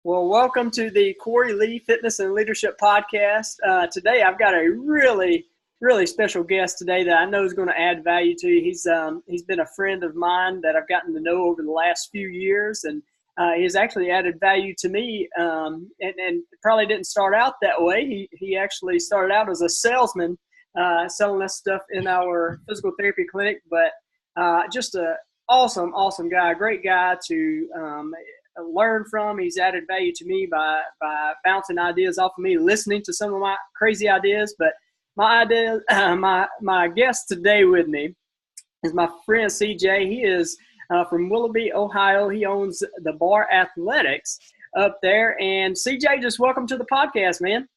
Well, welcome to the Cory Lee Fitness and Leadership Podcast. Today, I've got a really special guest today that I know is going to add value to you. He's been a friend of mine that I've gotten to know over the last few years, and he's actually added value to me. And probably didn't start out that way. He actually started out as a salesman, selling us stuff in our physical therapy clinic. But just a awesome guy, a great guy to learn from. He's added value to me by bouncing ideas off of me, listening to some of my crazy ideas. But my guest today with me is my friend CJ. He is from Willoughby, Ohio. He owns the Bar Athletics up there. And CJ, just welcome to the podcast, man.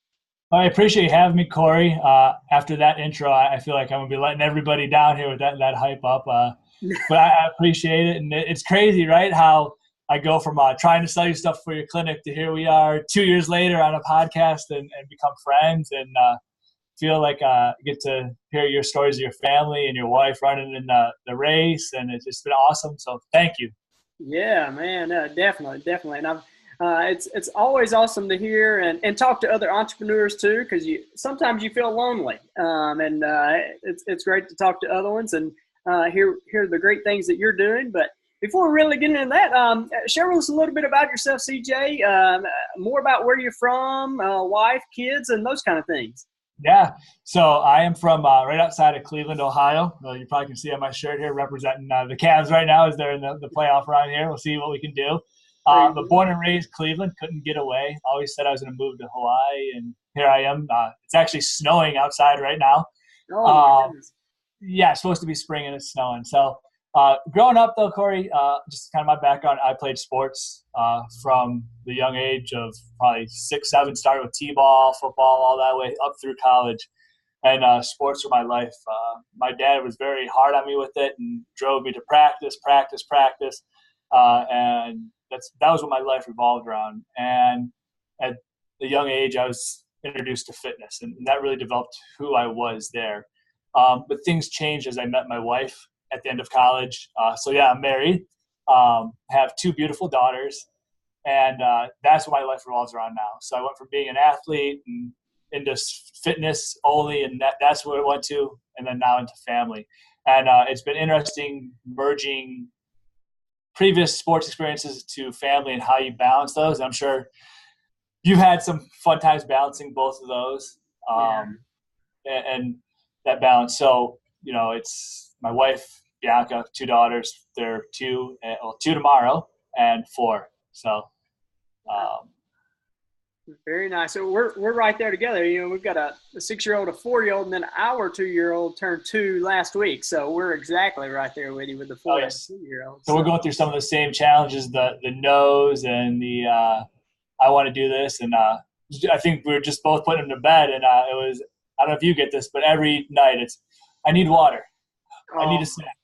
I appreciate you having me, Cory. After that intro, I feel like I'm going to be letting everybody down here with that hype up. But I appreciate it. And it's crazy, right, how I go from trying to sell you stuff for your clinic to here we are 2 years later on a podcast and become friends and feel like I get to hear your stories of your family and your wife running in the race. And it's just been awesome. So thank you. Yeah, man, definitely. And it's always awesome to hear and talk to other entrepreneurs too, because sometimes you feel lonely. It's great to talk to other ones and hear the great things that you're doing. But before we really get into that, share with us a little bit about yourself, CJ, more about where you're from, wife, kids, and those kind of things. Yeah, so I am from right outside of Cleveland, Ohio. You probably can see on my shirt here representing the Cavs right now as they're in the playoff run here. We'll see what we can do. But born and raised Cleveland, couldn't get away. Always said I was going to move to Hawaii, and here I am. It's actually snowing outside right now. Oh, my goodness. Yeah, it's supposed to be spring and it's snowing. So growing up, though, Cory, just kind of my background, I played sports from the young age of probably 6, 7, started with t-ball, football, all that way up through college. And sports were my life. My dad was very hard on me with it and drove me to practice. And that was what my life revolved around. And at a young age, I was introduced to fitness, and that really developed who I was there. But things changed as I met my wife at the end of college. So yeah, I'm married, have 2 beautiful daughters, and that's what my life revolves around now. So I went from being an athlete and into fitness only, and that's where it went to, and then now into family. And it's been interesting merging previous sports experiences to family and how you balance those. I'm sure you've had some fun times balancing both of those, and that balance. So, it's my wife, Bianca, 2 daughters. They're 2 tomorrow and 4. So, very nice. So we're right there together. We've got a 6-year-old, a 4-year-old, and then our 2-year-old turned 2 last week. So we're exactly right there with you with the 4 and 2-year-old. So we're going through some of the same challenges, the no's and the I want to do this. And I think we were just both putting them to bed. And it was, I don't know if you get this, but every night it's, I need water. I need a snack.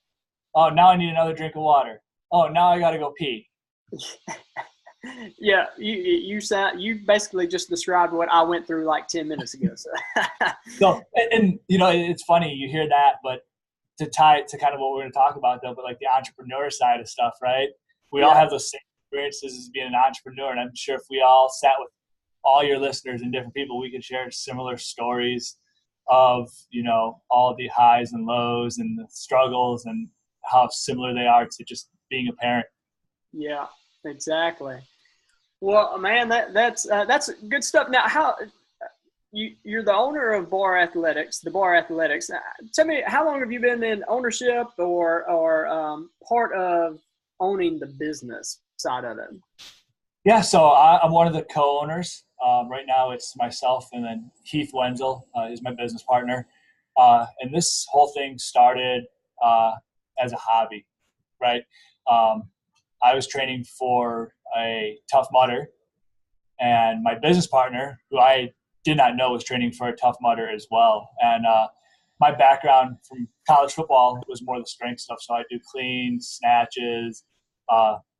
Oh, now I need another drink of water. Oh, now I got to go pee. Yeah, you basically just described what I went through like 10 minutes ago. So it's funny you hear that, but to tie it to kind of what we're going to talk about though, but like the entrepreneur side of stuff, right? We all have those same experiences as being an entrepreneur, and I'm sure if we all sat with all your listeners and different people, we could share similar stories of all the highs and lows and the struggles and how similar they are to just being a parent. Yeah, exactly. Well, man, that's good stuff. Now, how you're the owner of Bar Athletics, the Bar Athletics. Tell me, how long have you been in ownership or part of owning the business side of it? Yeah, so I'm one of the co-owners. Right now it's myself, and then Heath Wenzel is my business partner. And this whole thing started as a hobby, right? I was training for a Tough Mudder, and my business partner, who I did not know was training for a Tough Mudder as well. And my background from college football was more the strength stuff. So I do cleans, snatches,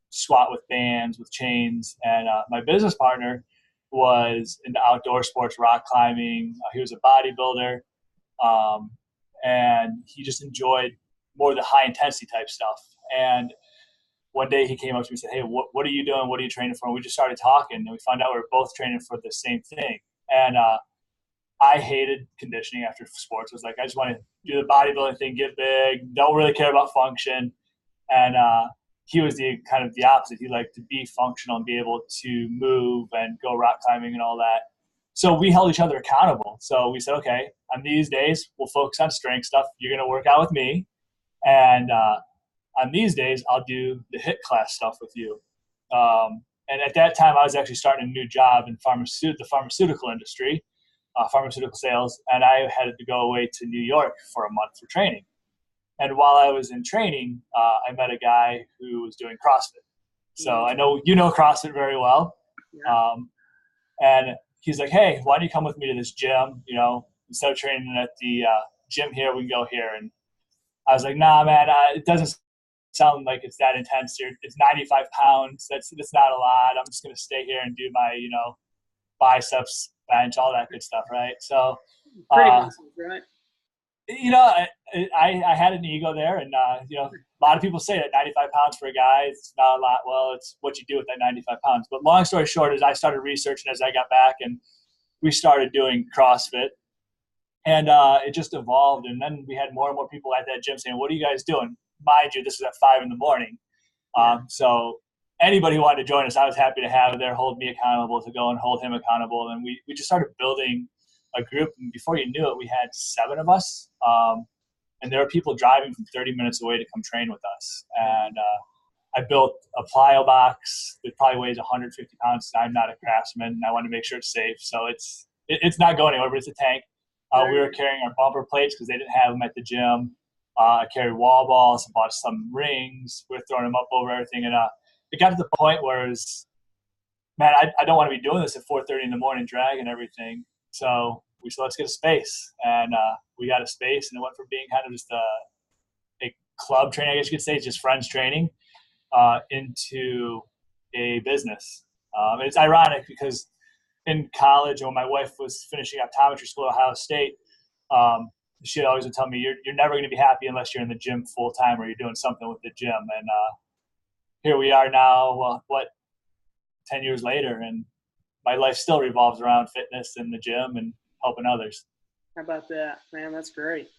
squat with bands, with chains. And my business partner was into outdoor sports, rock climbing. He was a bodybuilder. And he just enjoyed more the high intensity type stuff. And one day he came up to me and said, "Hey, what are you doing? What are you training for?" And we just started talking, and we found out we were both training for the same thing. And I hated conditioning after sports. I was like, I just want to do the bodybuilding thing, get big, don't really care about function. And he was the kind of the opposite. He liked to be functional and be able to move and go rock climbing and all that. So we held each other accountable. So we said, okay, on these days, we'll focus on strength stuff. You're going to work out with me. And on these days, I'll do the HIIT class stuff with you. And at that time, I was actually starting a new job in the pharmaceutical industry, pharmaceutical sales. And I had to go away to New York for a month for training. And while I was in training, I met a guy who was doing CrossFit. So I know you know CrossFit very well. Yeah. And he's like, "Hey, why don't you come with me to this gym? You know, instead of training at the gym here, we can go here." And I was like, "Nah, man, it doesn't sound like it's that intense here. It's 95 pounds. That's not a lot. I'm just going to stay here and do my, biceps, bench, all that good stuff, right?" So, Pretty muscles, right? I had an ego there, and a lot of people say that 95 pounds for a guy, it's not a lot. Well, it's what you do with that 95 pounds. But long story short is I started researching as I got back, and we started doing CrossFit, and it just evolved. And then we had more and more people at that gym saying, "What are you guys doing?" Mind you, this was at 5 a.m. So anybody who wanted to join us, I was happy to have there, hold me accountable to go and hold him accountable. And we just started building a group, and before you knew it, we had 7 of us, and there were people driving from 30 minutes away to come train with us. And I built a plyo box that probably weighs 150 pounds. I'm not a craftsman, and I want to make sure it's safe, so it's not going anywhere, but it's a tank. We were carrying our bumper plates because they didn't have them at the gym. I carried wall balls, bought some rings. We were throwing them up over everything, and it got to the point where it was, man, I don't want to be doing this at 4:30 in the morning, dragging everything. So we said, let's get a space. And we got a space, and it went from being kind of just a club training, I guess you could say, just friends training, into a business. It's ironic because in college, when my wife was finishing optometry school at Ohio State, she always would tell me, you're never going to be happy unless you're in the gym full time or you're doing something with the gym. And here we are now, 10 years later, and my life still revolves around fitness and the gym and helping others. How about that, man? That's great.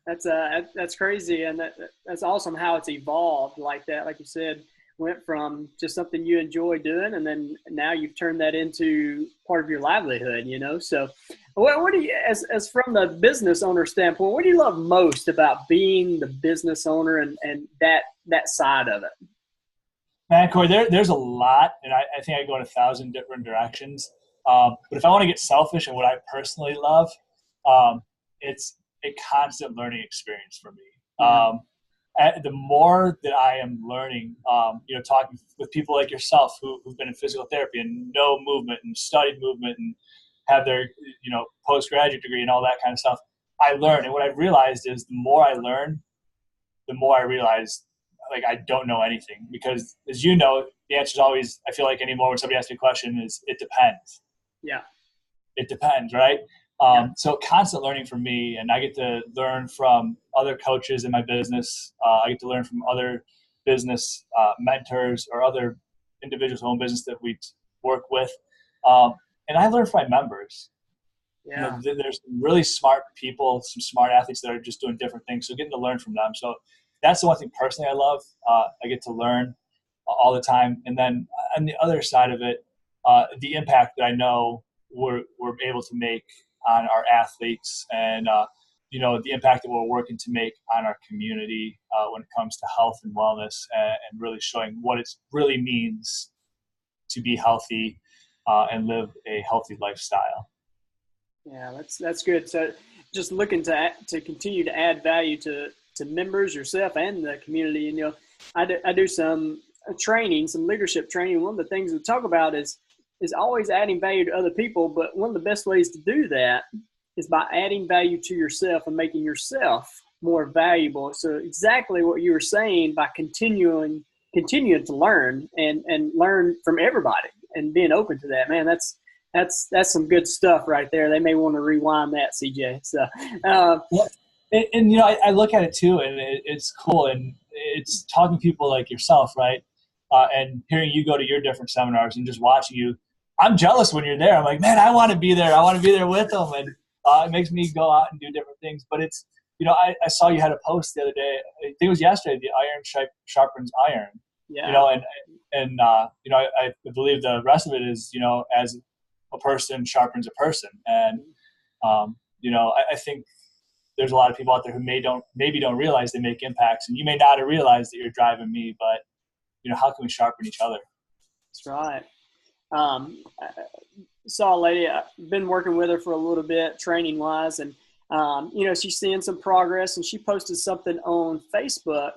That's crazy, and that's awesome how it's evolved like that. Like you said, went from just something you enjoy doing, and then now you've turned that into part of your livelihood. So what do you, as from the business owner standpoint, what do you love most about being the business owner and that side of it? Man, Cory, there's a lot, and I think I go in 1,000 different directions. But if I want to get selfish and what I personally love, it's a constant learning experience for me. The more that I am learning, talking with people like yourself who've been in physical therapy and know movement and studied movement and have their, postgraduate degree and all that kind of stuff, I learn. And what I've realized is the more I learn, the more I realize like I don't know anything, because as you know, the answer is always, I feel like anymore when somebody asks me a question, is it depends. Yeah. It depends, right? So constant learning for me, and I get to learn from other coaches in my business. I get to learn from other business mentors or other individuals who own business that we work with. And I learn from my members. Yeah. There's really smart people, some smart athletes that are just doing different things. So getting to learn from them. So that's the one thing personally I love. I get to learn all the time. And then on the other side of it, the impact that I know we're able to make on our athletes, and the impact that we're working to make on our community when it comes to health and wellness, and really showing what it really means to be healthy and live a healthy lifestyle. Yeah, that's good. So just looking to continue to add value to members, yourself, and the community. And I do some training, some leadership training. One of the things we talk about is always adding value to other people. But one of the best ways to do that is by adding value to yourself and making yourself more valuable. So exactly what you were saying, by continuing to learn and learn from everybody and being open to that, man, that's some good stuff right there. They may want to rewind that, CJ. So, I look at it too, and it's cool, and it's talking to people like yourself, right? and hearing you go to your different seminars and just watching you, I'm jealous when you're there. I'm like, man, I want to be there. I want to be there with them. And it makes me go out and do different things. But it's, I saw you had a post the other day. I think it was yesterday, the iron sharpens iron. Yeah. And I believe the rest of it is, as a person sharpens a person. And, I think there's a lot of people out there who maybe don't realize they make impacts, and you may not have realized that you're driving me, but how can we sharpen each other? That's right. I saw a lady, I've been working with her for a little bit training wise, and she's seeing some progress, and she posted something on Facebook,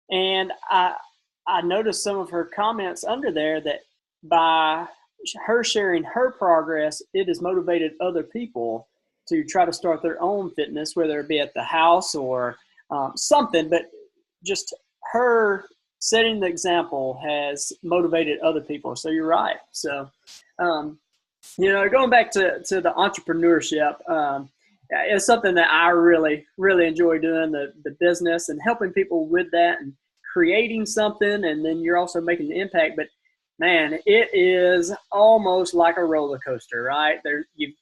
and I noticed some of her comments under there that by her sharing her progress, it has motivated other people to try to start their own fitness, whether it be at the house or something. But just her setting the example has motivated other people. So you're right. So, going back to the entrepreneurship, it's something that I really, really enjoy doing, the business and helping people with that and creating something. And then you're also making the impact. But man, it is almost like a roller coaster, right? You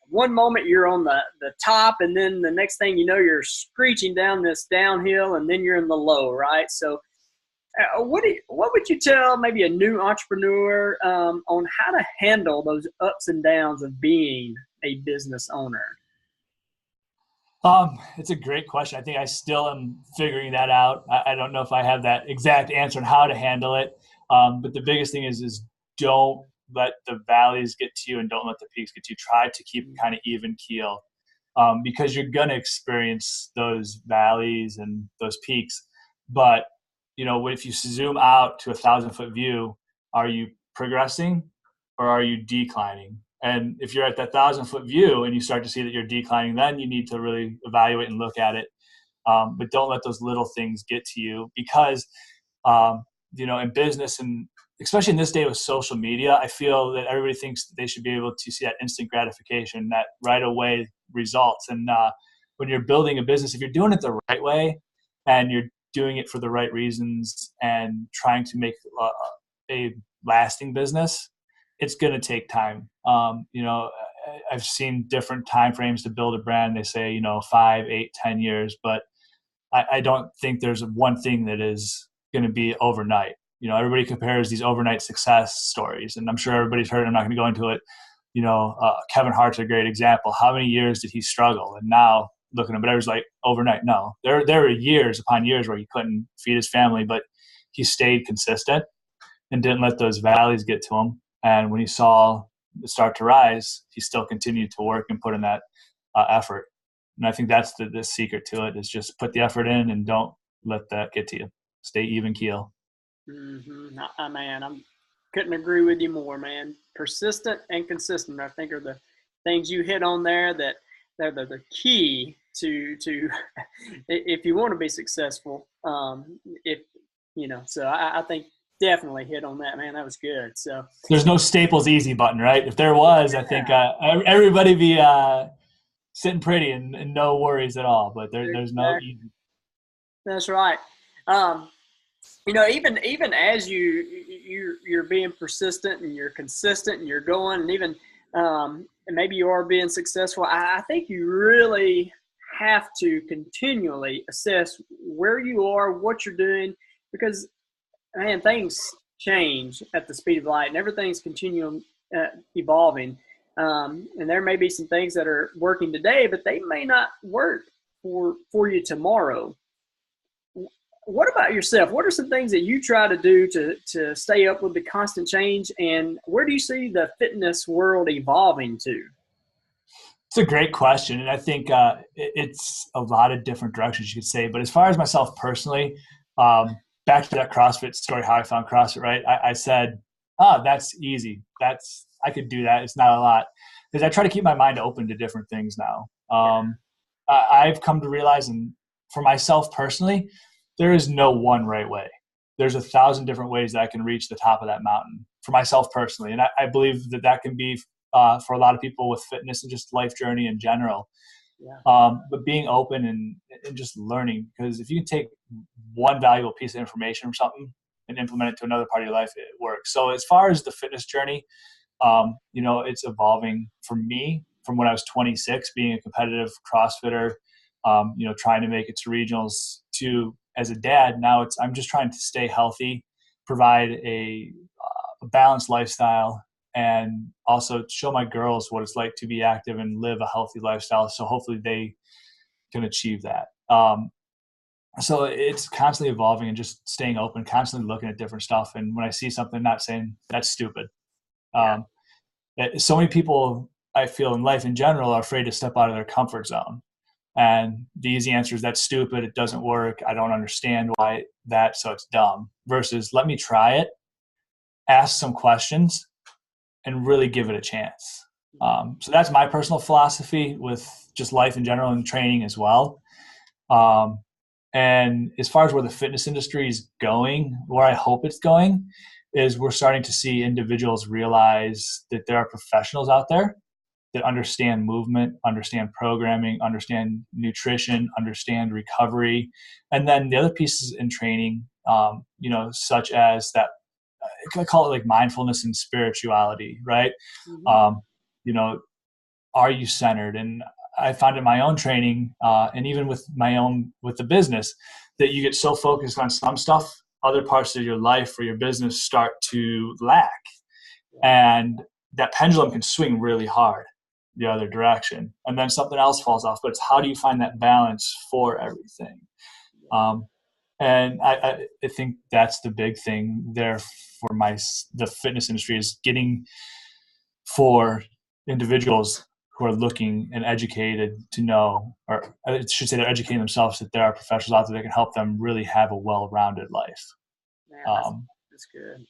one moment you're on the top, and then the next thing you know, you're screeching down this downhill, and then you're in the low, right? So what would you tell maybe a new entrepreneur on how to handle those ups and downs of being a business owner? It's a great question. I think I still am figuring that out. I don't know if I have that exact answer on how to handle it. But the biggest thing is don't let the valleys get to you and don't let the peaks get to you. Try to keep kind of even keel, because you're going to experience those valleys and those peaks. But, if you zoom out to 1,000-foot view, are you progressing or are you declining? And if you're at that 1,000-foot view and you start to see that you're declining, then you need to really evaluate and look at it. But don't let those little things get to you, because, in business, and especially in this day with social media, I feel that everybody thinks that they should be able to see that instant gratification, that right away results. And when you're building a business, if you're doing it the right way and you're doing it for the right reasons and trying to make a lasting business, it's going to take time. I've seen different time frames to build a brand. They say, 5, 8, 10 years, but I don't think there's one thing that is going to be overnight. Everybody compares these overnight success stories, and I'm sure everybody's heard it. I'm not going to go into it. Kevin Hart's a great example. How many years did he struggle? And now looking at him, but everyone's like, overnight. No, there were years upon years where he couldn't feed his family, but he stayed consistent and didn't let those valleys get to him. And when he saw it start to rise, he still continued to work and put in that effort. And I think that's the secret to it, is just put the effort in and don't let that get to you. Stay even keel. Mm-hmm. Man, I couldn't agree with you more, man. Persistent and consistent, I think, are the things you hit on there, that they're the key to if you want to be successful. So I think definitely hit on that, man. That was good. So there's no Staples easy button, right? If there was, I think everybody be sitting pretty and no worries at all. But there's no easy. That's right. Even as you're being persistent and you're consistent and you're going, and even and maybe you are being successful, I think you really have to continually assess where you are, what you're doing, because, man, things change at the speed of light, and everything's continuing evolving. And there may be some things that are working today, but they may not work for you tomorrow. What about yourself? What are some things that you try to do to stay up with the constant change, and where do you see the fitness world evolving to? It's a great question, and I think it's a lot of different directions you could say. But as far as myself personally, back to that CrossFit story, how I found CrossFit, right? I said, that's easy. I could do that. It's not a lot. Because I try to keep my mind open to different things now. I've come to realize, and for myself personally, there is no one right way. There's 1,000 different ways that I can reach the top of that mountain for myself personally. And I believe that can be for a lot of people with fitness and just life journey in general. Yeah. But being open and just learning, because if you can take one valuable piece of information from something, and implement it to another part of your life, it works. So as far as the fitness journey, it's evolving for me from when I was 26, being a competitive CrossFitter, trying to make it to regionals, to as a dad. Now I'm just trying to stay healthy, provide a balanced lifestyle, and also show my girls what it's like to be active and live a healthy lifestyle. So hopefully they can achieve that. So it's constantly evolving and just staying open, constantly looking at different stuff. And when I see something, not saying that's stupid. So many people, I feel, in life in general, are afraid to step out of their comfort zone. And the easy answer is that's stupid. It doesn't work. I don't understand why that, so it's dumb. Versus let me try it, ask some questions, and really give it a chance. So that's my personal philosophy with just life in general and training as well. And as far as where the fitness industry is going, where I hope it's going, is we're starting to see individuals realize that there are professionals out there that understand movement, understand programming, understand nutrition, understand recovery. And then the other pieces in training, such as that, I call it like mindfulness and spirituality, right? Mm-hmm. Are you centered? And I found in my own training, and even with the business, that you get so focused on some stuff, other parts of your life or your business start to lack. And that pendulum can swing really hard the other direction. And then something else falls off. But it's how do you find that balance for everything? And I think that's the big thing there for the fitness industry, is getting for individuals who are looking and educated to know, or I should say they're educating themselves, that there are professionals out there that can help them really have a well-rounded life. Man, that's good.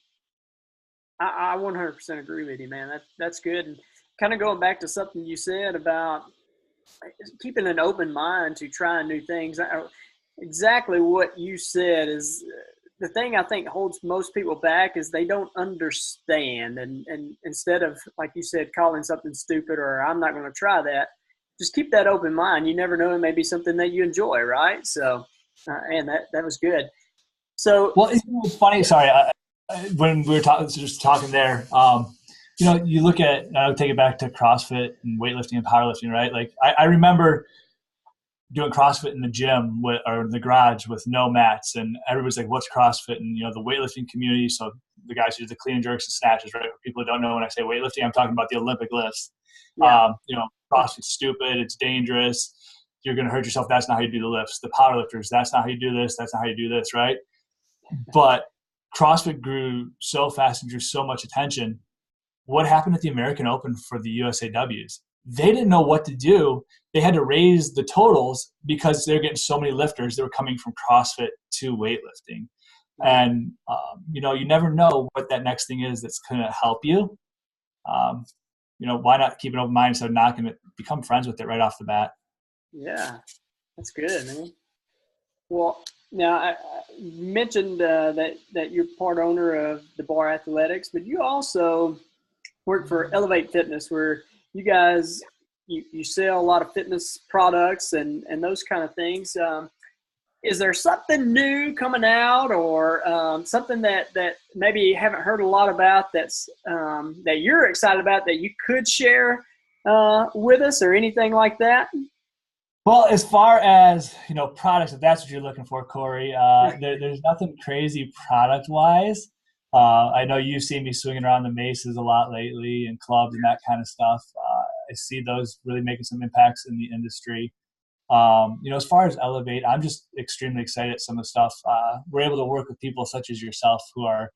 I 100% agree with you, man. That's good. And kind of going back to something you said about keeping an open mind to trying new things. Exactly what you said is the thing I think holds most people back, is they don't understand. And instead of, like you said, calling something stupid or I'm not going to try that, just keep that open mind. You never know, it may be something that you enjoy, right? So, and that was good. So, well, it's funny. Sorry, when we were talking there, you look at, I would take it back to CrossFit and weightlifting and powerlifting, right? Like I remember doing CrossFit in the gym or in the garage with no mats, and everybody's like, what's CrossFit? And, the weightlifting community. So the guys who do the clean and jerks and snatches, right? For people who don't know, when I say weightlifting, I'm talking about the Olympic lifts. Yeah. CrossFit's stupid. It's dangerous. You're going to hurt yourself. That's not how you do the lifts. The powerlifters, that's not how you do this. That's not how you do this, right? But CrossFit grew so fast and drew so much attention. What happened at the American Open for the USAWs? They didn't know what to do. They had to raise the totals because they're getting so many lifters that were coming from CrossFit to weightlifting. And, you never know what that next thing is that's going to help you. Why not keep an open mind instead of knocking it, become friends with it right off the bat? Yeah, that's good, man. Well, now you mentioned that you're part owner of the Bar Athletics, but you also work for Elevate Fitness, where you guys you sell a lot of fitness products and those kind of things. Is there something new coming out, or something that maybe you haven't heard a lot about that's that you're excited about that you could share with us, or anything like that? Well, as far as, products, if that's what you're looking for, Corey, there's nothing crazy product-wise. I know you've seen me swinging around the maces a lot lately, and clubs and that kind of stuff. I see those really making some impacts in the industry. As far as Elevate, I'm just extremely excited at some of the stuff. We're able to work with people such as yourself who are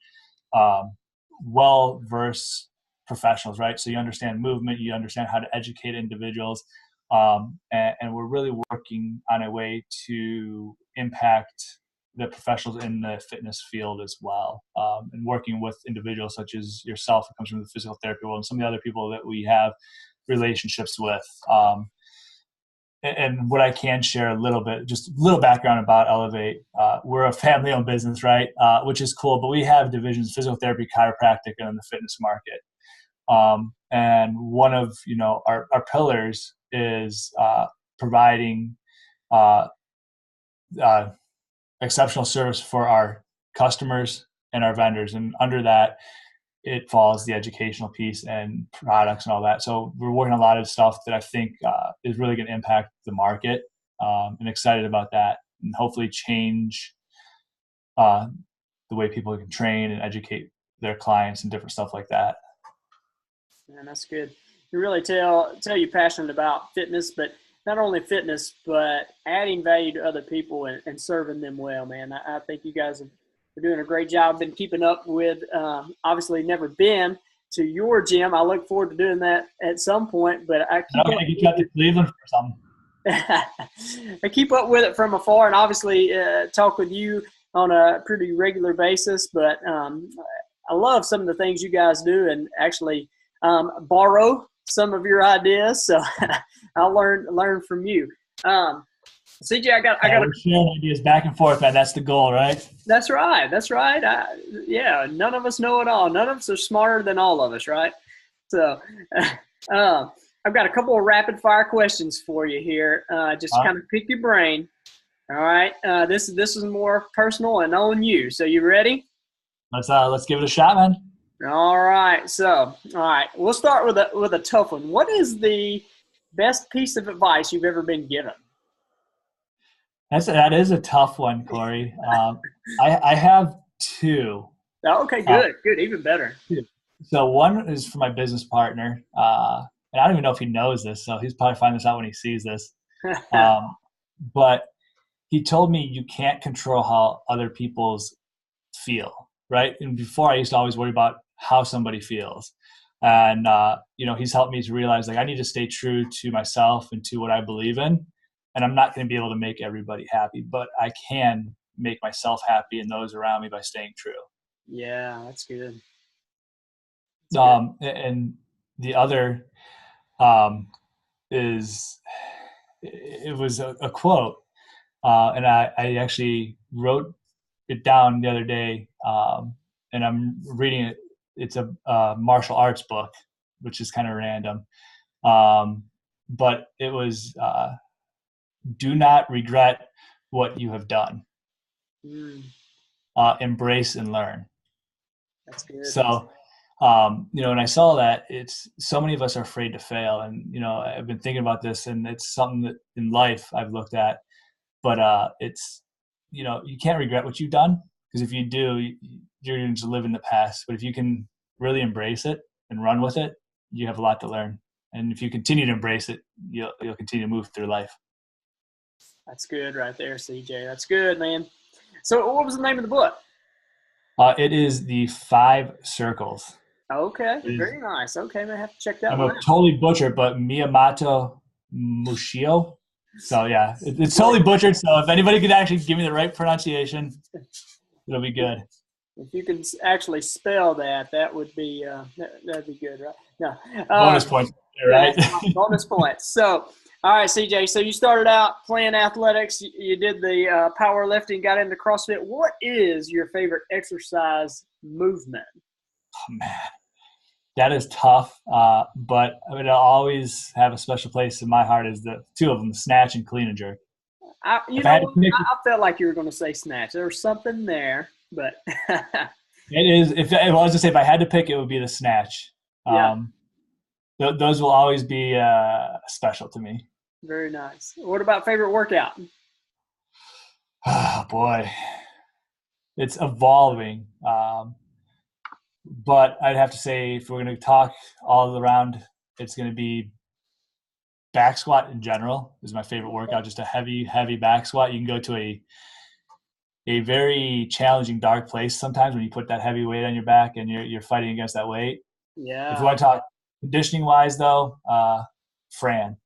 well-versed professionals, right? So you understand movement, you understand how to educate individuals. And we're really working on a way to impact the professionals in the fitness field as well, and working with individuals such as yourself, who comes from the physical therapy world, and some of the other people that we have relationships with. And what I can share a little bit, just a little background about Elevate. We're a family-owned business, right? Which is cool, but we have divisions: physical therapy, chiropractic, and the fitness market. And one of our pillars is providing exceptional service for our customers, and our vendors. And under that, it falls the educational piece and products and all that. So we're working on a lot of stuff that I think is really going to impact the market, and excited about that, and hopefully change the way people can train and educate their clients and different stuff like that. Man, that's good. You really tell you're passionate about fitness, but not only fitness, but adding value to other people and serving them well, man. I think you guys are doing a great job. Been keeping up with, obviously never been to your gym. I look forward to doing that at some point, but I keep up get you out to Cleveland for something. I keep up with it from afar, and obviously talk with you on a pretty regular basis. But I love some of the things you guys do, and actually borrow some of your ideas. So I'll learn from you. CJ, I got we're sharing ideas back and forth, man. That's the goal, right? That's right. Yeah, none of us know it all. None of us are smarter than all of us, right? So I've got a couple of rapid fire questions for you here. Just kind of pick your brain. All right. This is more personal and on you. So you ready? Let's give it a shot, man. All right. So, all right. We'll start with a tough one. What is the best piece of advice you've ever been given? That is a tough one, Cory. I have two. Oh, okay, good. Even better. So one is for my business partner. And I don't even know if he knows this, so he's probably find this out when he sees this. But he told me you can't control how other people's feel, right? And before I used to always worry about how somebody feels. And, he's helped me to realize, like, I need to stay true to myself and to what I believe in. And I'm not going to be able to make everybody happy, but I can make myself happy and those around me by staying true. Yeah, that's good. And the other it was a quote, and I actually wrote it down the other day, and I'm reading it. It's a martial arts book, which is kind of random, but it was do not regret what you have done. Embrace and learn. That's good. So when I saw that, it's so many of us are afraid to fail. And, I've been thinking about this, and it's something that in life I've looked at, but it's, you can't regret what you've done, because if you do, you're going to live in the past. But if you can really embrace it and run with it, you have a lot to learn. And if you continue to embrace it, you'll continue to move through life. That's good right there, CJ. That's good, man. So what was the name of the book? It is The 5 Circles. Okay, very nice. Okay, I have to check that I'm one a totally butchered, but Miyamoto Mushio. So yeah, it's totally butchered. So if anybody could actually give me the right pronunciation, it'll be good. If you can actually spell that, that would be that'd be good, right? No, bonus points, right? Bonus points. So, all right, CJ. So you started out playing athletics. You did the powerlifting, got into CrossFit. What is your favorite exercise movement? Oh, man, that is tough. But I mean, I'll always have a special place in my heart is the two of them, snatch and clean and jerk. I felt like you were going to say snatch. There was something there, but it is. If I was to say, if I had to pick, it would be the snatch. Yeah. Those will always be special to me. Very nice. What about favorite workout? Oh, boy. It's evolving. But I'd have to say, if we're going to talk all around, it's going to be back squat in general is my favorite workout. Just a heavy, heavy back squat. You can go to a very challenging, dark place sometimes when you put that heavy weight on your back and you're fighting against that weight. Yeah. If you want to talk conditioning wise, though, Fran.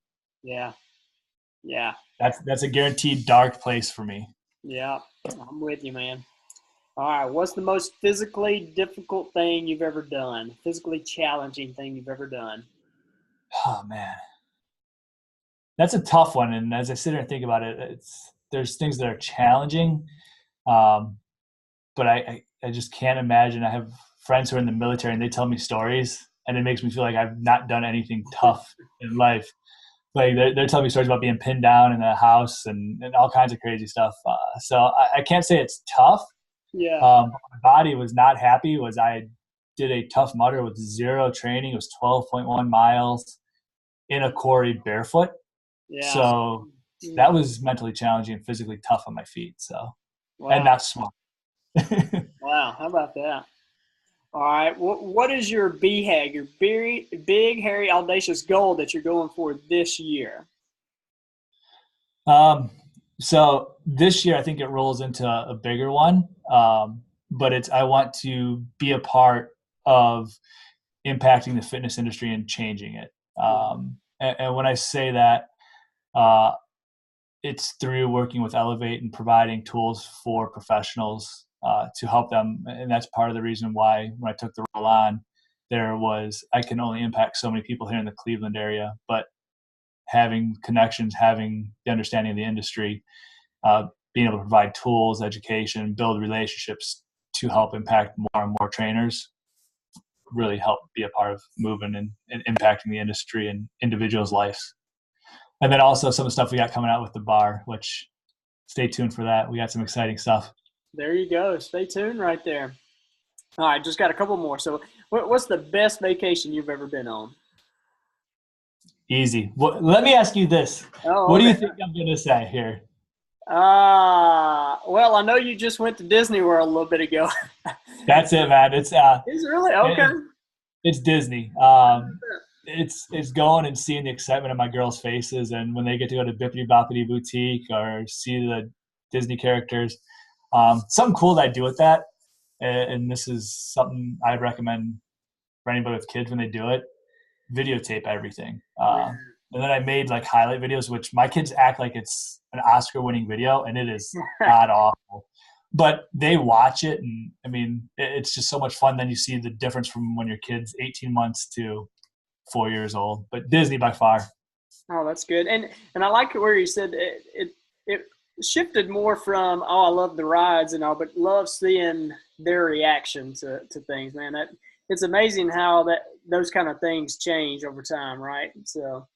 Yeah. That's a guaranteed dark place for me. Yeah, I'm with you, man. All right, what's the most physically difficult thing you've ever done? Physically challenging thing you've ever done? Oh, man. That's a tough one. And as I sit here and think about it, there's things that are challenging. But I just can't imagine. I have friends who are in the military and they tell me stories and it makes me feel like I've not done anything tough in life. Like they're telling me stories about being pinned down in a house and all kinds of crazy stuff. So I can't say it's tough, Yeah. My body was not happy. I did a Tough Mudder with zero training. It was 12.1 miles in a Cory barefoot. Yeah. So that was mentally challenging and physically tough on my feet. So, and Wow. not smart. Wow. How about that? All right. What is your BHAG, your big, hairy, audacious goal that you're going for this year? So this year, I think it rolls into a bigger one. But I want to be a part of impacting the fitness industry and changing it. And when I say that, it's through working with Elevate and providing tools for professionals to help them. And that's part of the reason why when I took the role on, I can only impact so many people here in the Cleveland area, but having connections, having the understanding of the industry, being able to provide tools, education, build relationships to help impact more and more trainers, really help be a part of moving and impacting the industry and individuals' lives. And then also some of the stuff we got coming out with the bar, which stay tuned for that. We got some exciting stuff. There you go. Stay tuned right there. All right, just got a couple more. So what's the best vacation you've ever been on? Easy. Well, let me ask you this. Oh, What do okay. you think I'm going to say here? Well, I know you just went to Disney World a little bit ago. That's it, man. It's really? Okay. It's Disney. It's going and seeing the excitement on my girls' faces, and when they get to go to Bippity Boppity Boutique or see the Disney characters. Something cool that I do with that, and this is something I recommend for anybody with kids when they do it, videotape everything. And then I made like highlight videos, which my kids act like it's an Oscar-winning video, and it is god awful. But they watch it, and I mean, it's just so much fun. Then you see the difference from when your kid's 18 months to 4 years old. But Disney by far. Oh, that's good. And I like it where you said it shifted more from, I love the rides and all, but love seeing their reaction to things, man. It's amazing how those kind of things change over time, right? So.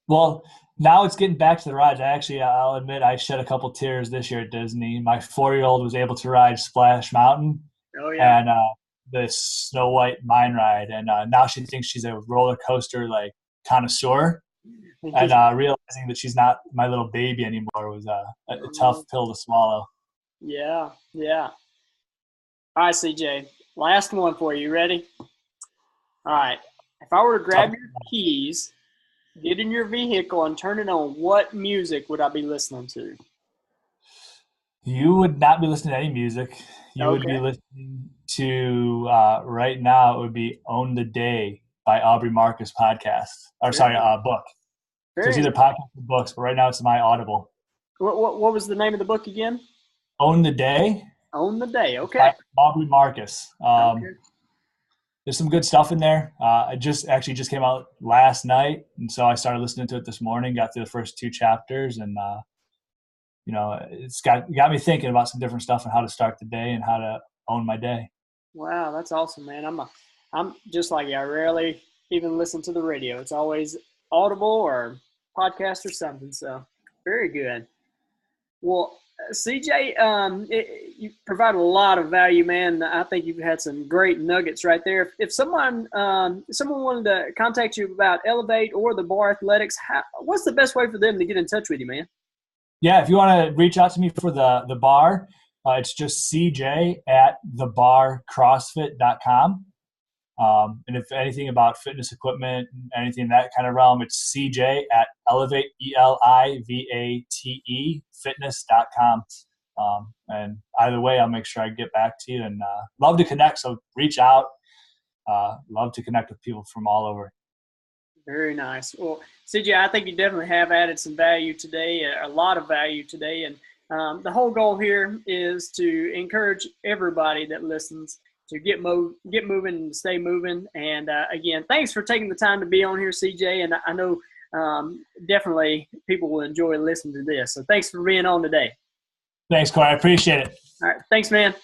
Well, now it's getting back to the rides. I'll admit I shed a couple tears this year at Disney. My 4-year-old was able to ride Splash Mountain. Oh, yeah. And the Snow White Mine Ride. And now she thinks she's a roller coaster like connoisseur. And realizing that she's not my little baby anymore was a tough pill to swallow. Yeah, yeah. All right, CJ, last one for you. Ready? All right. If I were to grab your keys, get in your vehicle, and turn it on, what music would I be listening to? You would not be listening to any music. You would be listening to, right now, it would be Own the Day by Aubrey Marcus podcast. Book. So it's either podcast or books, but right now it's my Audible. What was the name of the book again? Own the Day. Own the Day, okay. By Aubrey Marcus. There's some good stuff in there. It just came out last night, and so I started listening to it this morning, got through the first 2 chapters, and it's got me thinking about some different stuff and how to start the day and how to own my day. Wow, that's awesome, man. I'm just like you. I rarely even listen to the radio. It's always Audible or podcast or something. So very good. Well, CJ, you provide a lot of value, man. I think you've had some great nuggets right there. If someone wanted to contact you about Elevate or the Bar Athletics, what's the best way for them to get in touch with you, man? Yeah, if you want to reach out to me for the bar, it's just CJ at thebarcrossfit.com. And if anything about fitness equipment, anything in that kind of realm, it's CJ at Elevate, ELIVATE, fitness.com. And either way, I'll make sure I get back to you, and love to connect. So reach out. Love to connect with people from all over. Very nice. Well, CJ, I think you definitely have added some value today, a lot of value today. And the whole goal here is to encourage everybody that listens to get moving and stay moving. And again, thanks for taking the time to be on here, CJ. And I know definitely people will enjoy listening to this. So thanks for being on today. Thanks, Cory. I appreciate it. All right. Thanks, man.